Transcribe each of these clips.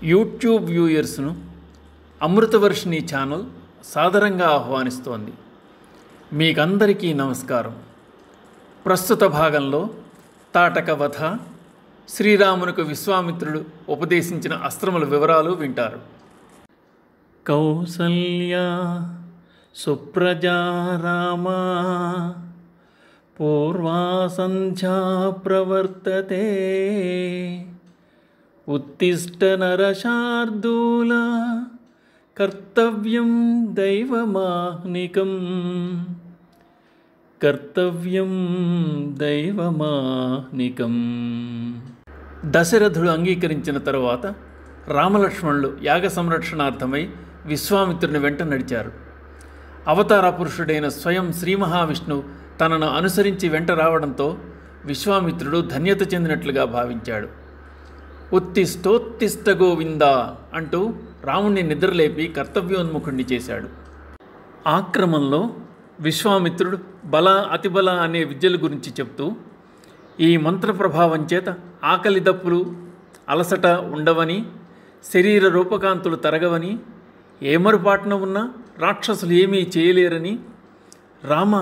YouTube వ్యూయర్స్ను Amritavarshini channel సాదరంగా ఆహ్వానిస్తోంది. మీకందరికీ నమస్కారం. ప్రస్తుత భాగంలో తాటక వధ, శ్రీరామునకు విశ్వామిత్రుడు ఉపదేశించిన అస్త్రముల వివరాలు వింటారు. కౌసల్యా సుప్రజా రామా పూర్వా సంధ్యా ప్రవర్తతే ఉత్తిష్ట నరశార్దూల కర్తవ్యం దైవమాహ్నికం కర్తవ్యం దైవమాహ్నికం. దశరథుడు అంగీకరించిన తరువాత రామలక్ష్మణులు యాగ సంరక్షణార్థమై విశ్వామిత్రుని వెంట నడిచారు. అవతార పురుషుడైన స్వయం శ్రీ మహావిష్ణువు తనను అనుసరించి వెంట రావడంతో విశ్వామిత్రుడు ధన్యత చెందినట్లుగా భావించాడు. ఉత్తిష్టోత్తిష్ట గోవింద అంటూ రాముణ్ణి నిద్రలేపి కర్తవ్యోన్ముఖుణ్ణి చేశాడు. ఆ క్రమంలో విశ్వామిత్రుడు బల అతిబల అనే విద్యల గురించి చెప్తూ, ఈ మంత్ర ప్రభావం చేత ఆకలి దప్పులు అలసట ఉండవని, శరీర రూపకాంతులు తరగవని, ఏమరుపాటున ఉన్న రాక్షసులు ఏమీ చేయలేరని, రామ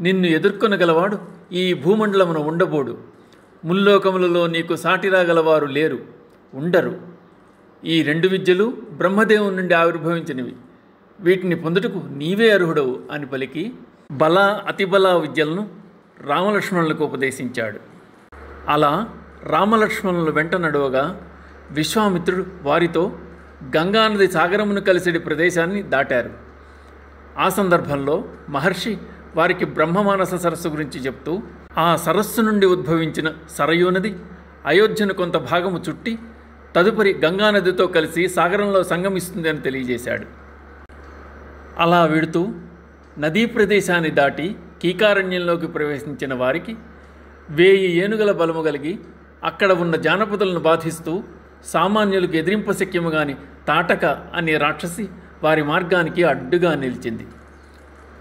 నిన్ను ఎదుర్కొనగలవాడు ఈ భూమండలమున ఉండబోడు, ముల్లోకములలో నీకు సాటిరాగలవారు లేరు, ఉండరు. ఈ రెండు విద్యలు బ్రహ్మదేవుని నుండి ఆవిర్భవించినవి, వీటిని పొందుటకు నీవే అర్హుడవు అని పలికి బల అతిబల విద్యలను రామలక్ష్మణులకు ఉపదేశించాడు. అలా రామలక్ష్మణుల వెంట నడువగా విశ్వామిత్రుడు వారితో గంగానది సాగరమును కలిసేటి ప్రదేశాన్ని దాటారు. ఆ సందర్భంలో మహర్షి వారికి బ్రహ్మమానస సరస్సు గురించి చెప్తూ, ఆ సరస్సు నుండి ఉద్భవించిన సరయూ నది అయోధ్యను కొంత భాగము చుట్టి తదుపరి గంగానదితో కలిసి సాగరంలో సంగమిస్తుంది అని తెలియజేశాడు. అలా వెడుతూ నదీ ప్రదేశాన్ని దాటి కీకారణ్యంలోకి ప్రవేశించిన వారికి 1000 ఏనుగుల బలము కలిగి అక్కడ ఉన్న జానపదులను బాధిస్తూ సామాన్యులకు ఎదిరింపశక్యము గాని తాటక అనే రాక్షసి వారి మార్గానికి అడ్డుగా నిలిచింది.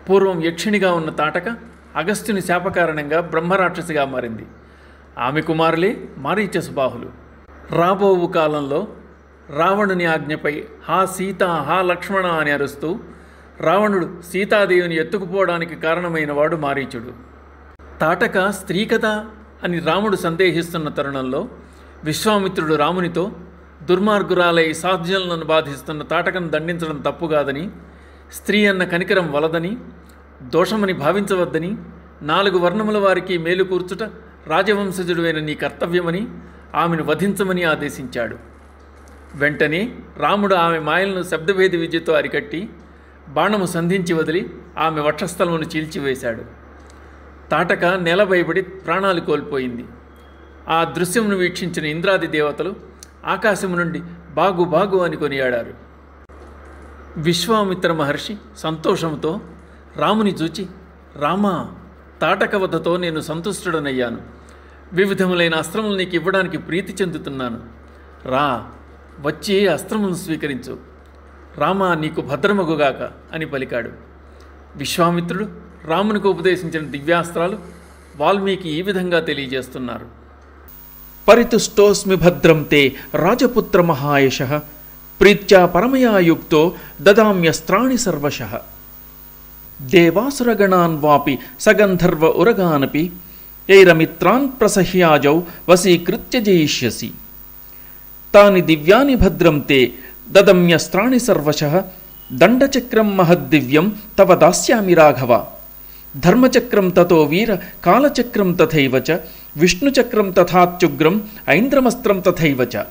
పూర్వం యక్షిణిగా ఉన్న తాటక అగస్త్యుని శాపకారణంగా బ్రహ్మరాక్షసిగా మారింది. ఆమె కుమారులే మారీచసుబాహులు. రాబోవు కాలంలో రావణుని ఆజ్ఞపై హా సీత హా లక్ష్మణ అని అరుస్తూ రావణుడు సీతాదేవిని ఎత్తుకుపోవడానికి కారణమైన వాడు మారీచుడు. తాటక స్త్రీ కదా అని రాముడు సందేహిస్తున్న తరుణంలో విశ్వామిత్రుడు రామునితో దుర్మార్గురాలై సాధ్యులను బాధిస్తున్న తాటకను దండించడం తప్పు కాదని, స్త్రీ అన్న కనికరం వలదని, దోషమని భావించవద్దని, 4 వర్ణముల వారికి మేలు కూర్చుట రాజవంశజుడువైన నీ కర్తవ్యమని, ఆమెను వధించమని ఆదేశించాడు. వెంటనే రాముడు ఆమె మాయలను శబ్దభేది విద్యతో అరికట్టి బాణము సంధించి వదిలి ఆమె వక్షస్థలమును చీల్చివేశాడు. తాటక నేల భయపడి ప్రాణాలు కోల్పోయింది. ఆ దృశ్యమును వీక్షించిన ఇంద్రాది దేవతలు ఆకాశము నుండి బాగు బాగు అని కొనియాడారు. విశ్వామిత్ర మహర్షి సంతోషంతో రాముని చూచి, రామా, తాటక వధతో నేను సంతుష్టుడనయ్యాను. వివిధములైన అస్త్రములు నీకు ఇవ్వడానికి ప్రీతి చెందుతున్నాను. రా, వచ్చి అస్త్రములను స్వీకరించు. రామా, నీకు భద్రమగుగాక అని పలికాడు. విశ్వామిత్రుడు రామునికి ఉపదేశించిన దివ్యాస్త్రాలు వాల్మీకి ఈ విధంగా తెలియజేస్తున్నారు. పరితుష్టోస్మి భద్రం తే రాజపుత్ర మహాయశః ప్రీత్యా పరమయా యుక్తో దదామ్యస్త్రాణి సర్వశః దేవాసురగణాన్ వాపి సగంధర్వ ఉరగానపి యైరమిత్రాన్ ప్రసహ్యాజౌ వశీకృత్య జయిష్యసి తాని దివ్యాని భద్రం తే దదమ్యస్త్రాణి సర్వశః దండచక్రం మహద్దివ్యం తవ దాస్యామి రాఘవ ధర్మచక్రం తతో వీర కాలచక్రం తథైవ చ విష్ణుచక్రం తథాత్యుగ్రం ఐంద్రమస్త్రం తథైవ చ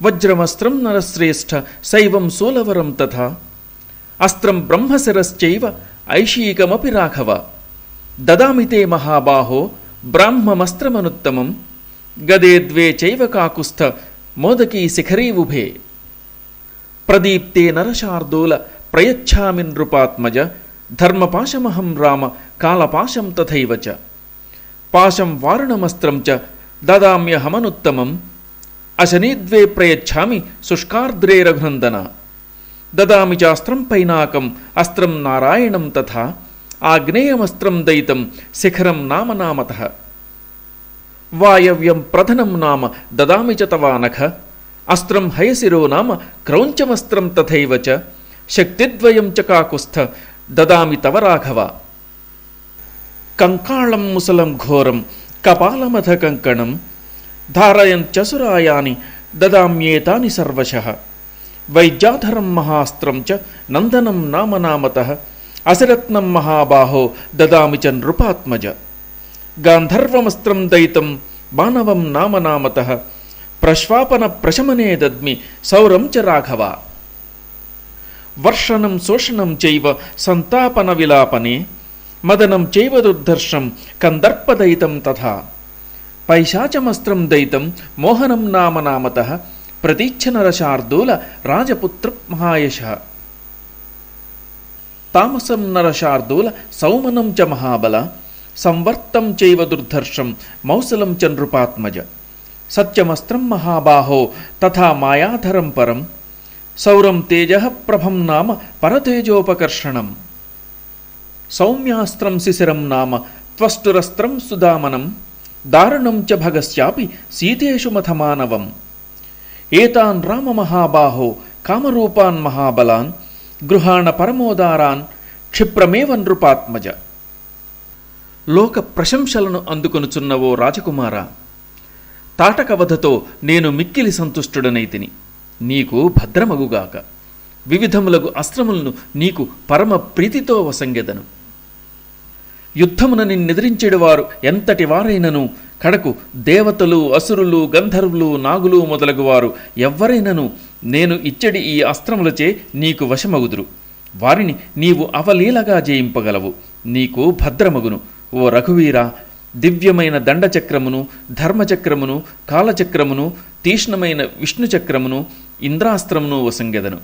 వజ్రమస్త్రం నరశ్రేష్ఠ శైవం సోలవరం తథా అస్త్రం బ్రహ్మశిరశ్చైవ ఐషీకమపి రాఘవ దదామి తే మహాబాహో బ్రాహ్మమస్త్రమనుత్తమం గదే ద్వే చైవ కాకుస్థ మోదకీ శిఖరీ ఉభే ప్రదీప్తే నరశార్దూల ప్రయచ్ఛామి నృపాత్మజ ధర్మపాశమహం రామ కాలపాశం తథైవ చ పాశం వారుణమస్త్రం చ దదామ్యహమనుత్తమం అశనీద్వే ప్రయచ్ఛామి శుష్కార్ద్రే రఘునందన దదామి చాస్త్రం పైనాకం అస్త్రం నారాయణం తథా ఆగ్నేయమస్త్రం దయితం శిఖరం నామనామతః వాయవ్యం ప్రధనం నామ దదామి చ తవానఖ అస్త్రం హయశిరో నామ క్రౌంచమస్త్రం తథైవ చ శక్తిద్వయం చ కాకుస్థ దదామి తవ రాఘవ. కంకాళం ముసలం ఘోరం కపాలమథ కంకణం ధారయంత్యసురాయాని దదామ్యేతాని సర్వశః. వైద్యాధరం మహాస్త్రం చ నందనం నామనామతః అసిరత్నం మహాబాహో దదామి చ నృపాత్మజ. గాంధర్వమస్త్రం దయితం మానవం నామనామతః ప్రశ్వాపన ప్రశమనే దద్మి సౌరం చ రాఘవ. వర్షణం శోషణం చైవ సంతాపన విలాపనే మదనం చైవ దుర్ధర్షం కందర్పదయితం తథా. పైశాచమస్త్రం దయితం మోహనం నామనామతః ప్రతీచ్ఛనరశార్దూల రాజపుత్ర మహాయశః. తామసం నరశార్దూల సౌమనం చ మహాబల సంవర్తం చైవ దుర్ధర్షం మౌసలం చ నృపాత్మజ. సత్యమస్త్రం మహాబాహో తథా మాయాధరం పరం సౌరం తేజః ప్రభం నామ పరతేజోపకర్షణం. సౌమ్యాస్త్రం శిశిరం నామ త్వష్టురస్త్రం సుదామనం దారుణం చ భగస్యాపి సీతేషు మథమానవం. ఏతాన్ రామ మహాబాహో కామరూపాన్ మహాబలాన్ గృహాణ పరమోదారాన్ క్షిప్రమేవ నృపాత్మజ. లోక ప్రశంసలను అందుకొనుచున్నవో రాజకుమార, తాటకవధతో నేను మిక్కిలి సంతుష్టుడనైతిని. నీకు భద్రమగుగాక. వివిధములగు అస్త్రములను నీకు పరమ ప్రీతితో వసంగెదను. యుద్ధమున నిన్నెదిరించెడువారు ఎంతటి వారైనను కడకు దేవతలు, అసురులు, గంధర్వులు, నాగులు మొదలగువారు ఎవ్వరైనను నేను ఇచ్చడి ఈ అస్త్రములచే నీకు వశమగుదురు. వారిని నీవు అవలీలగా జయింపగలవు. నీకు భద్రమగును. ఓ రఘువీర, దివ్యమైన దండచక్రమును, ధర్మచక్రమును, కాలచక్రమును, తీక్ష్ణమైన విష్ణుచక్రమును, ఇంద్రాస్త్రమును వసంగెదను.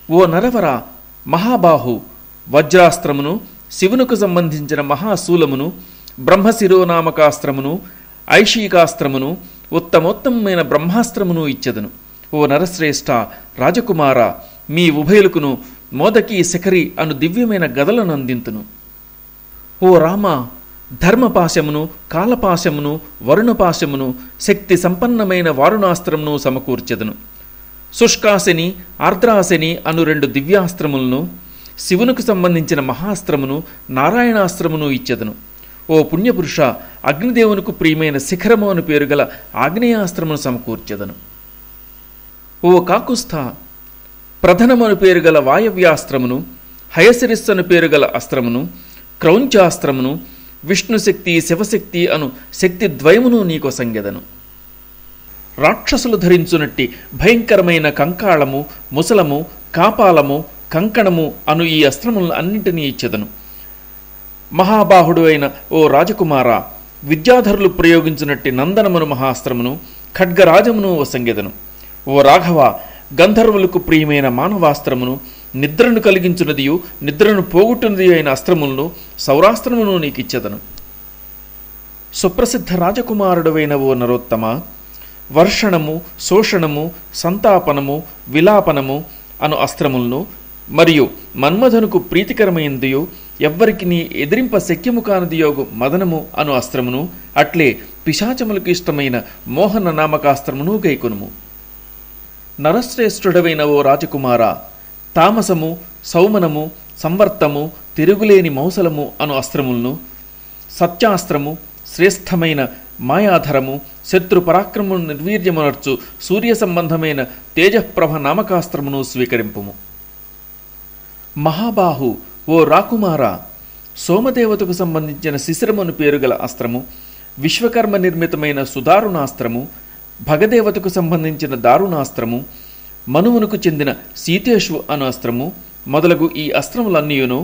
ఓ నరవర, మహాబాహు, వజ్రాస్త్రమును, శివునకు సంబంధించిన మహాశూలమును, బ్రహ్మశిరోనామకాస్త్రమును, ఐషికాస్త్రమును, ఉత్తమోత్తమైన బ్రహ్మాస్త్రమును ఇచ్చెదను. ఓ నరశ్రేష్ఠ, రాజకుమార, మీ ఉభయులకును మోదకి శఖరి అను దివ్యమైన గదలను అందింతును. ఓ రామ, ధర్మపాశమును, కాలపాశమును, వరుణపాశమును, శక్తి సంపన్నమైన వారుణాస్త్రమును సమకూర్చెదను. శుష్కాశని, ఆర్ద్రాశని అను 2 దివ్యాస్త్రములను, శివునకు సంబంధించిన మహాస్త్రమును, నారాయణాస్త్రమును ఇచ్చెదను. ఓ పుణ్యపురుష, అగ్నిదేవునకు ప్రియమైన శిఖరము అను పేరు గల ఆగ్నేయాస్త్రమును సమకూర్చెదను. ఓ కాకుస్థ, ప్రధనమను పేరు గల వాయవ్యాస్త్రమును, హయశిరిస్సను పేరు గల అస్త్రమును, క్రౌంచాస్త్రమును, విష్ణుశక్తి, శివశక్తి అను శక్తి ద్వయమును నీకు సంగెదను. రాక్షసులు ధరించునట్టి భయంకరమైన కంకాళము, ముసలము, కాపాలము, కంకణము అను ఈ అస్త్రములను అన్నింటినీ ఇచ్చెదను. మహాబాహుడు అయిన ఓ రాజకుమార, విద్యాధరులు ప్రయోగించినట్టి నందనమును మహాస్త్రమును, ఖడ్గరాజమును వసంగెదను. ఓ రాఘవ, గంధర్వులకు ప్రియమైన మానవాస్త్రమును, నిద్రను కలిగించున్నదియు నిద్రను పోగొట్టున్నది అయిన అస్త్రములను, సౌరాస్త్రమును నీకిచ్చెదను. సుప్రసిద్ధ రాజకుమారుడవైన ఓ నరోత్తమ, వర్షణము, శోషణము, సంతాపనము, విలాపనము అను అస్త్రములను మరియు మన్మధనుకు ప్రీతికరమైనదియో ఎవ్వరికి నీ ఎదిరింప శక్యము కానిదియోగు మదనము అను అస్త్రమును, అట్లే పిశాచములకు ఇష్టమైన మోహన నామకాస్త్రమును గైకొనుము. నరశ్రేష్ఠుడవైన ఓ రాజకుమార, తామసము, సౌమనము, సంవర్తము, తిరుగులేని మౌసలము అను అస్త్రములను, సత్యాస్త్రము, శ్రేష్టమైన మాయాధరము, శత్రు పరాక్రమము నిర్వీర్యమునర్చు సూర్య సంబంధమైన తేజఃప్రభ నామకాస్త్రమును స్వీకరింపుము. మహాబాహు, ఓ రాకుమార, సోమదేవతకు సంబంధించిన శిశిరమును పేరుగల అస్త్రము, విశ్వకర్మ నిర్మితమైన సుదారుణాస్త్రము, భగదేవతకు సంబంధించిన దారుణాస్త్రము, మనువునకు చెందిన సీతేషు అను అస్త్రము మొదలగు ఈ అస్త్రములన్నీయును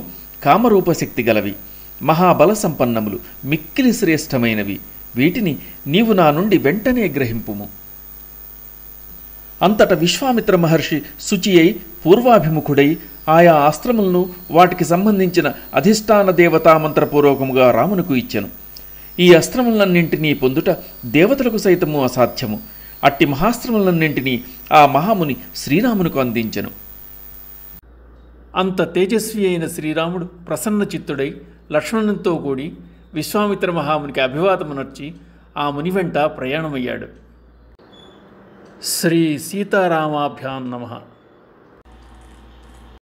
కామరూపశక్తి గలవి, మహాబల సంపన్నములు, మిక్కిలి శ్రేష్టమైనవి. వీటిని నీవు నా నుండి వెంటనే గ్రహింపుము. అంతట విశ్వామిత్ర మహర్షి శుచి అయి పూర్వాభిముఖుడై ఆయా అస్త్రములను వాటికి సంబంధించిన అధిష్టాన దేవతామంత్రపూర్వకముగా రామునకు ఇచ్చెను. ఈ అస్త్రములన్నింటినీ పొందుట దేవతలకు సైతము అసాధ్యము. అట్టి మహాస్త్రములన్నింటినీ ఆ మహాముని శ్రీరామునకు అందించెను. అంత తేజస్వి అయిన శ్రీరాముడు ప్రసన్న చిత్తుడై లక్ష్మణునితో కూడి విశ్వామిత్ర మహామునికి అభివాదమునర్చి ఆ ముని వెంట ప్రయాణమయ్యాడు. శ్రీ సీతారామాభ్యాం నమః.